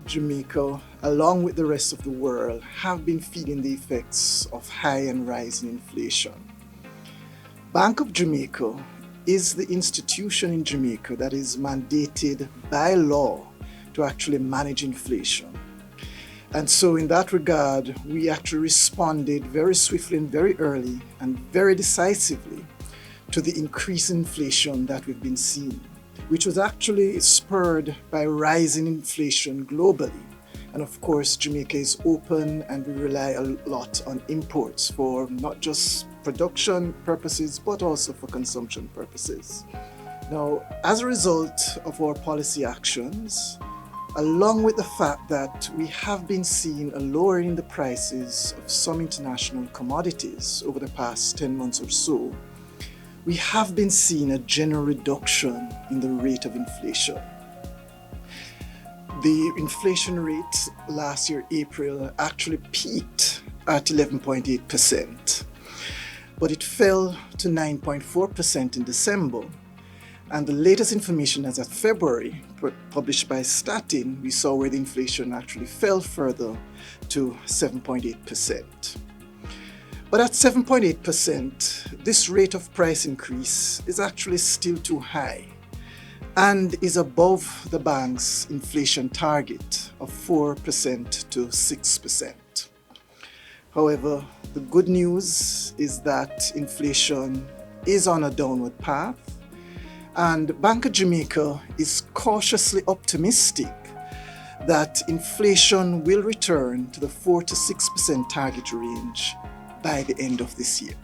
Jamaica, along with the rest of the world, have been feeling the effects of high and rising inflation. Bank of Jamaica is the institution in Jamaica that is mandated by law to actually manage inflation. And so in that regard, we actually responded very swiftly and very early and very decisively to the increase in inflation that we've been seeing, which was actually spurred by rising inflation globally. And of course, Jamaica is open and we rely a lot on imports for not just production purposes, but also for consumption purposes. Now, as a result of our policy actions, along with the fact that we have been seeing a lowering in the prices of some international commodities over the past 10 months or so, we have been seeing a general reduction in the rate of inflation. The inflation rate last year, April, actually peaked at 11.8%, but it fell to 9.4% in December. And the latest information as of February, published by Statin, we saw where the inflation actually fell further to 7.8%. But at 7.8%, this rate of price increase is actually still too high and is above the bank's inflation target of 4% to 6%. However, the good news is that inflation is on a downward path, and Bank of Jamaica is cautiously optimistic that inflation will return to the 4 to 6% target range by the end of this year.